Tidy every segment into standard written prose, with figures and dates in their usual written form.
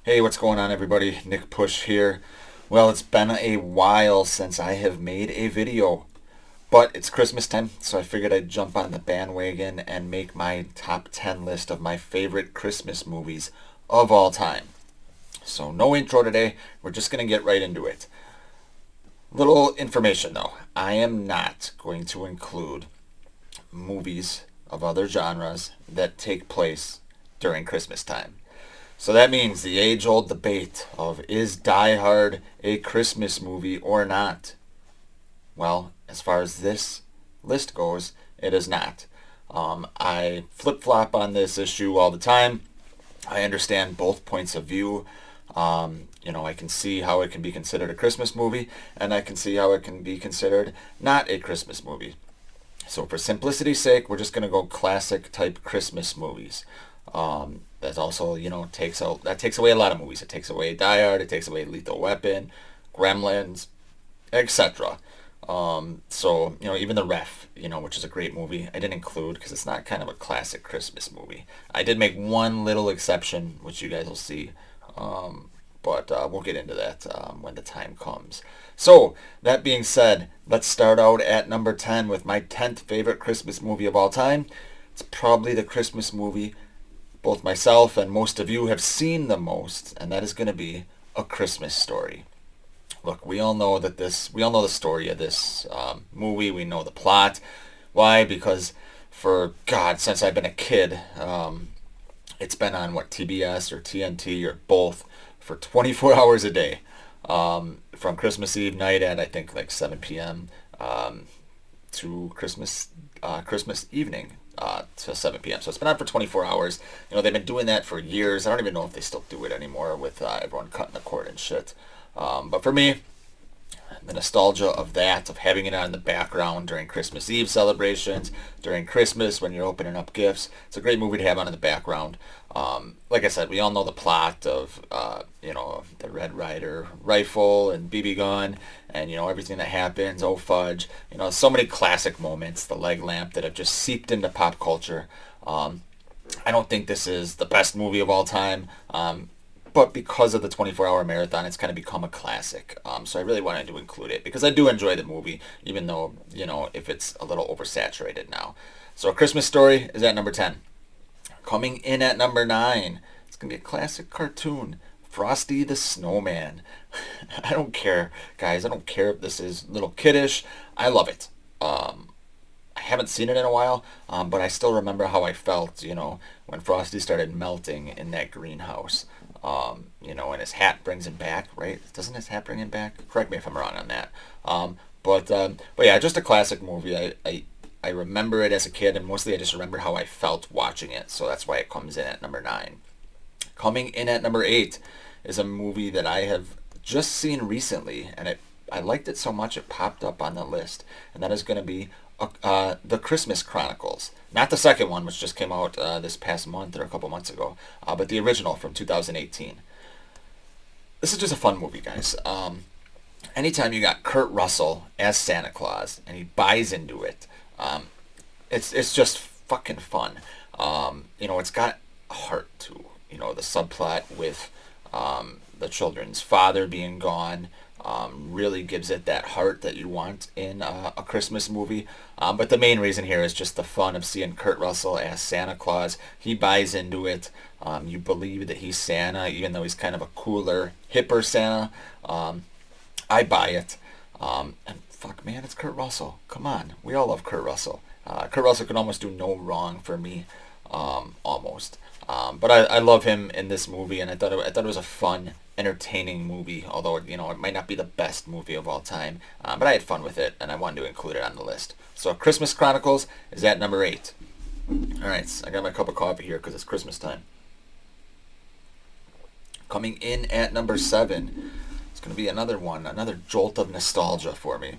Hey, what's going on, everybody? Nick Push here. Well, it's been a while since I have made a video, but it's Christmas time, so I figured I'd jump on the bandwagon and make my top 10 list of my favorite Christmas movies of all time. So, no intro today, we're just going to get right into it. Little information though, I am not going to include movies of other genres that take place during Christmas time. So that means the age-old debate of is Die Hard a Christmas movie or not? Well, as far as this list goes, it is not. I flip-flop on this issue all the time. I understand both points of view. I can see how it can be considered a Christmas movie, and I can see how it can be considered not a Christmas movie. So for simplicity's sake, we're just going to go classic type Christmas movies. That also, takes away a lot of movies. It takes away Die Hard, it takes away Lethal Weapon, Gremlins, etc. Even The Ref, which is a great movie, I didn't include because it's not kind of a classic Christmas movie. I did make one little exception, which you guys will see, but we'll get into that when the time comes. So, that being said, let's start out at number 10 with my 10th favorite Christmas movie of all time. It's probably the Christmas movie both myself and most of you have seen the most, and that is going to be A Christmas Story. Look, we all know the story of this movie. We know the plot. Why? Because since I've been a kid, it's been on TBS or TNT or both for 24 hours a day, from Christmas Eve night at I think like 7 p.m. To Christmas evening to 7 p.m. So it's been on for 24 hours. They've been doing that for years. I don't even know if they still do it anymore with everyone cutting the cord and shit. But for me, the nostalgia of that, of having it on in the background during Christmas Eve celebrations, during Christmas when you're opening up gifts, it's a great movie to have on in the background. Like I said, we all know the plot of, the Red Ryder rifle and BB gun and, everything that happens, oh fudge, so many classic moments, the leg lamp that have just seeped into pop culture. I don't think this is the best movie of all time, but because of the 24-hour marathon, it's kind of become a classic. So I really wanted to include it because I do enjoy the movie, even though, if it's a little oversaturated now. So A Christmas Story is at number 10. Coming in at number 9, it's going to be a classic cartoon, Frosty the Snowman. I don't care, guys. I don't care if this is a little kiddish. I love it. I haven't seen it in a while, but I still remember how I felt, when Frosty started melting in that greenhouse. And his hat brings him back, right? Doesn't his hat bring him back? Correct me if I'm wrong on that. But yeah, just a classic movie. I remember it as a kid, and mostly I just remember how I felt watching it, so that's why it comes in at number 9. Coming in at number 8 is a movie that I have just seen recently, and I liked it so much it popped up on the list, and that is going to be The Christmas Chronicles. Not the second one, which just came out this past month or a couple months ago, but the original from 2018. This is just a fun movie, guys. Anytime you got Kurt Russell as Santa Claus and he buys into it, it's just fucking fun. It's got a heart to, the subplot with the children's father being gone, really gives it that heart that you want in a Christmas movie. But the main reason here is just the fun of seeing Kurt Russell as Santa Claus. He buys into it. You believe that he's Santa, even though he's kind of a cooler, hipper Santa. I buy it. And fuck, man, it's Kurt Russell. Come on. We all love Kurt Russell. Kurt Russell can almost do no wrong for me, almost. But I love him in this movie, and I thought it was a fun, entertaining movie, although it might not be the best movie of all time, but I had fun with it, and I wanted to include it on the list. So Christmas Chronicles is at number 8. Alright, so I got my cup of coffee here because it's Christmas time. Coming in at number 7, it's going to be another jolt of nostalgia for me,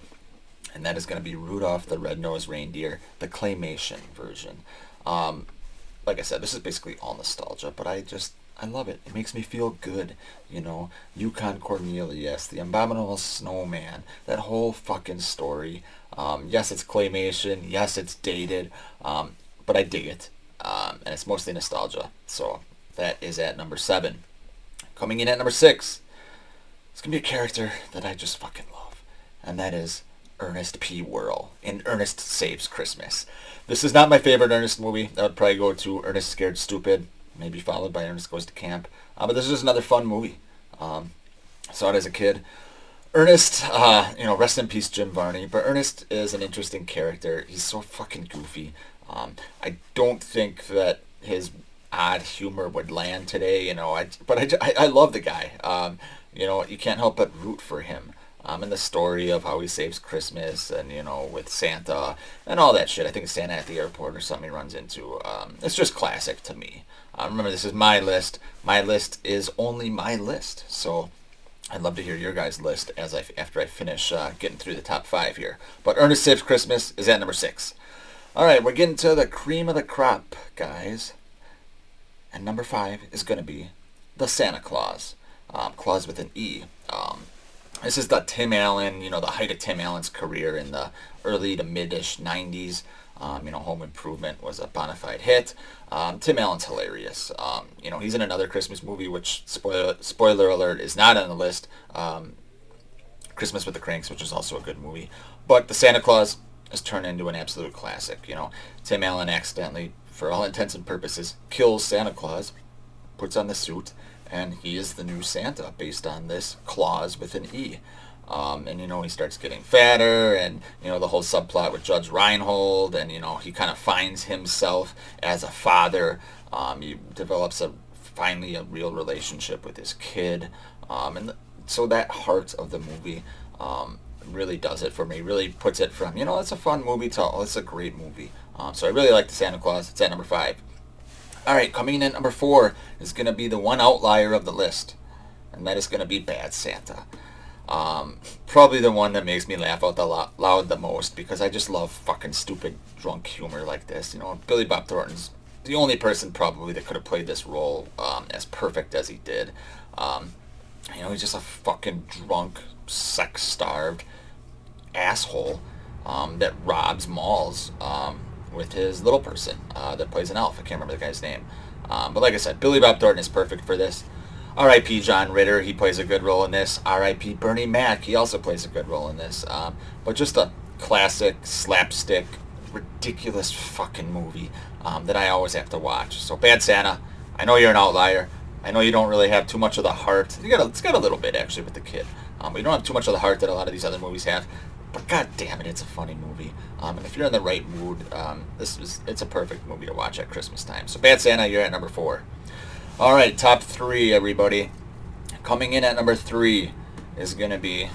and that is going to be Rudolph the Red-Nosed Reindeer, the claymation version. Like I said, this is basically all nostalgia, but I love it. It makes me feel good, Yukon Cornelius, the Abominable Snowman, that whole fucking story. Yes, it's claymation. Yes, it's dated, but I dig it, and it's mostly nostalgia. So that is at number 7. Coming in at number 6, it's going to be a character that I just fucking love, and that is Ernest P. Worrell in Ernest Saves Christmas. This is not my favorite Ernest movie. I would probably go to Ernest Scared Stupid, maybe followed by Ernest Goes to Camp. But this is just another fun movie. Saw it as a kid. Ernest, rest in peace Jim Varney, but Ernest is an interesting character. He's so fucking goofy. I don't think that his odd humor would land today, but I love the guy. You can't help but root for him. And the story of how he saves Christmas and, with Santa and all that shit. I think it's Santa at the airport or something he runs into. It's just classic to me. Remember, this is my list. My list is only my list. So I'd love to hear your guys' list after I finish getting through the top 5 here. But Ernest Saves Christmas is at number 6. All right, we're getting to the cream of the crop, guys. And number 5 is going to be the Santa Claus. Claus with an E. This is the Tim Allen, the height of Tim Allen's career in the early to mid-ish 90s. Home Improvement was a bona fide hit. Tim Allen's hilarious. He's in another Christmas movie, which, spoiler alert, is not on the list. Christmas with the Cranks, which is also a good movie. But the Santa Claus has turned into an absolute classic. Tim Allen accidentally, for all intents and purposes, kills Santa Claus, puts on the suit, and he is the new Santa based on this Claus with an E. He starts getting fatter, and, the whole subplot with Judge Reinhold, and, he kind of finds himself as a father. He develops finally a real relationship with his kid. So that heart of the movie really does it for me, really puts it from, it's a fun movie to, it's a great movie. So I really like the Santa Claus. It's at number 5. All right, coming in at number 4 is going to be the one outlier of the list, and that is going to be Bad Santa. Probably the one that makes me laugh out loud the most, because I just love fucking stupid drunk humor like this. Billy Bob Thornton's the only person probably that could have played this role as perfect as he did. He's just a fucking drunk, sex-starved asshole that robs malls with his little person that plays an elf. I can't remember the guy's name. But like I said, Billy Bob Thornton is perfect for this. R.I.P. John Ritter, he plays a good role in this. R.I.P. Bernie Mac, he also plays a good role in this. But just a classic, slapstick, ridiculous fucking movie that I always have to watch. So Bad Santa, I know you're an outlier. I know you don't really have too much of the heart. It's got a little bit, actually, with the kid. But you don't have too much of the heart that a lot of these other movies have. But god damn it, it's a funny movie. And if you're in the right mood, it's a perfect movie to watch at Christmas time. So Bad Santa, you're at number 4. All right, top 3, everybody. Coming in at number 3 is going to be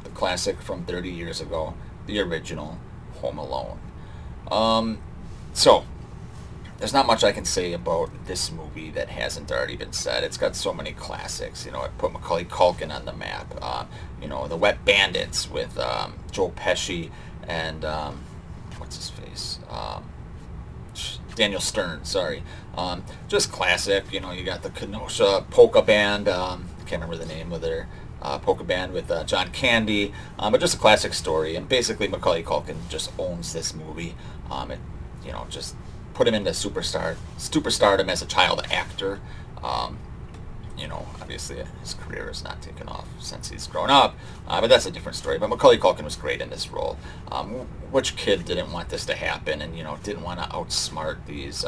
the classic from 30 years ago, the original Home Alone. So, there's not much I can say about this movie that hasn't already been said. It's got so many classics. It put Macaulay Culkin on the map. The Wet Bandits with Joe Pesci and, what's his face? Daniel Stern, sorry. Just classic. You got the Kenosha Polka Band. I can't remember the name of their polka band with John Candy. But just a classic story. And basically Macaulay Culkin just owns this movie. Just put him into superstardom as a child actor. Obviously his career has not taken off since he's grown up, but that's a different story. But Macaulay Culkin was great in this role. Which kid didn't want this to happen and, didn't want to outsmart these,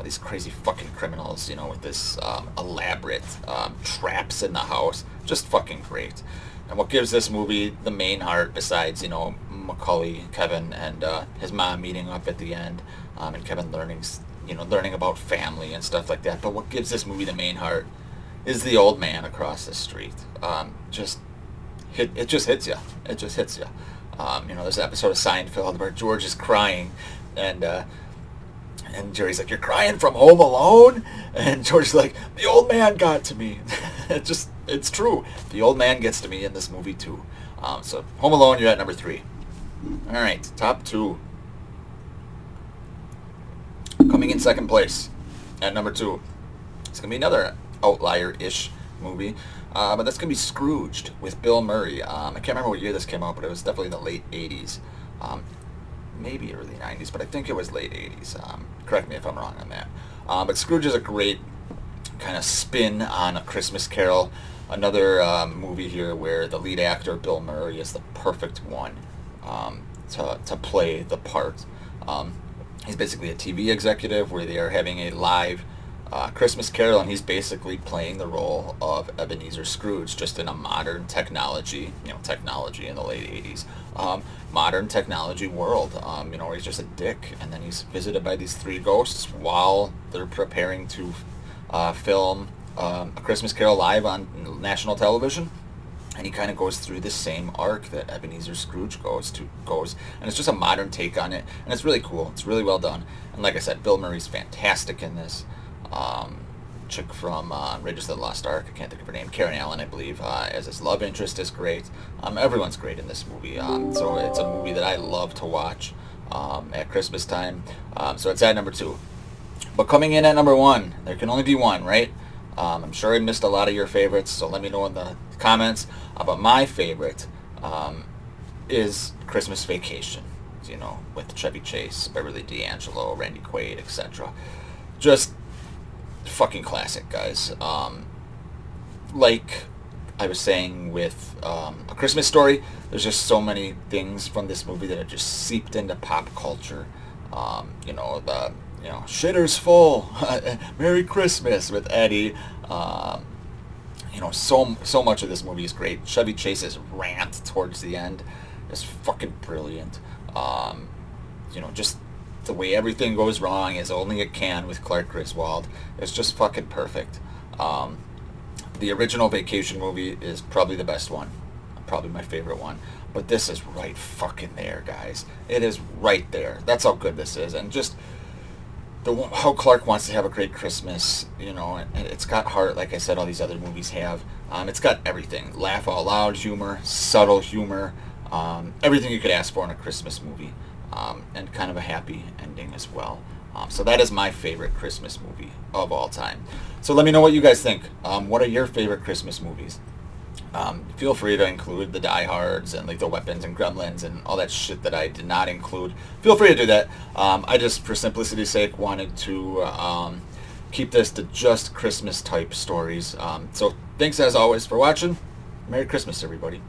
these crazy fucking criminals, with this elaborate traps in the house. Just fucking great. And what gives this movie the main heart, besides, Macaulay, Kevin, and his mom meeting up at the end, and Kevin learning about family and stuff like that. But what gives this movie the main heart is the old man across the street. It just hits you. It just hits you. There's an episode of Seinfeld where George is crying, and Jerry's like, "You're crying from Home Alone?" And George's like, "The old man got to me." It's true. The old man gets to me in this movie too. So Home Alone, you're at number 3. All right, top 2. Coming in second place at number 2, it's going to be another outlier-ish movie, but that's going to be Scrooged with Bill Murray. I can't remember what year this came out, but it was definitely in the late 80s, maybe early 90s, but I think it was late 80s. Correct me if I'm wrong on that. But Scrooge is a great kind of spin on A Christmas Carol. Another movie here where the lead actor, Bill Murray, is the perfect one to play the part. He's basically a TV executive where they are having a live Christmas Carol, and he's basically playing the role of Ebenezer Scrooge, just in a modern technology, technology in the late 80s, modern technology world, where he's just a dick, and then he's visited by these three ghosts while they're preparing to film A Christmas Carol live on national television. And he kind of goes through the same arc that Ebenezer Scrooge goes, and it's just a modern take on it, and it's really cool. It's really well done, and like I said, Bill Murray's fantastic in this. Chick from Raiders of the Lost Ark, I can't think of her name, Karen Allen, I believe, as his love interest is great. Everyone's great in this movie, so it's a movie that I love to watch at Christmas time. So it's at number 2. But coming in at number 1, there can only be one, right? I'm sure I missed a lot of your favorites, so let me know in the comments. But my favorite is Christmas Vacation, with Chevy Chase, Beverly D'Angelo, Randy Quaid, etc. Just fucking classic, guys. Like I was saying with A Christmas Story, there's just so many things from this movie that have just seeped into pop culture. Shitter's full, Merry Christmas with Eddie. So much of this movie is great. Chevy Chase's rant towards the end is fucking brilliant. Just the way everything goes wrong as only it can with Clark Griswold is just fucking perfect. The original Vacation movie is probably the best one, probably my favorite one, but this is right fucking there, guys. It is right there. That's how good this is, and just how Clark wants to have a great Christmas, and it's got heart, like I said, all these other movies have. It's got everything: laugh out loud humor, subtle humor, everything you could ask for in a Christmas movie. And kind of a happy ending as well. So that is my favorite Christmas movie of all time. So let me know what you guys think. What are your favorite Christmas movies? Feel free to include the Die Hards and like the Weapons and Gremlins and all that shit that I did not include. Feel free to do that. I just, for simplicity's sake, wanted to keep this to just Christmas type stories. So thanks as always for watching. Merry Christmas, everybody.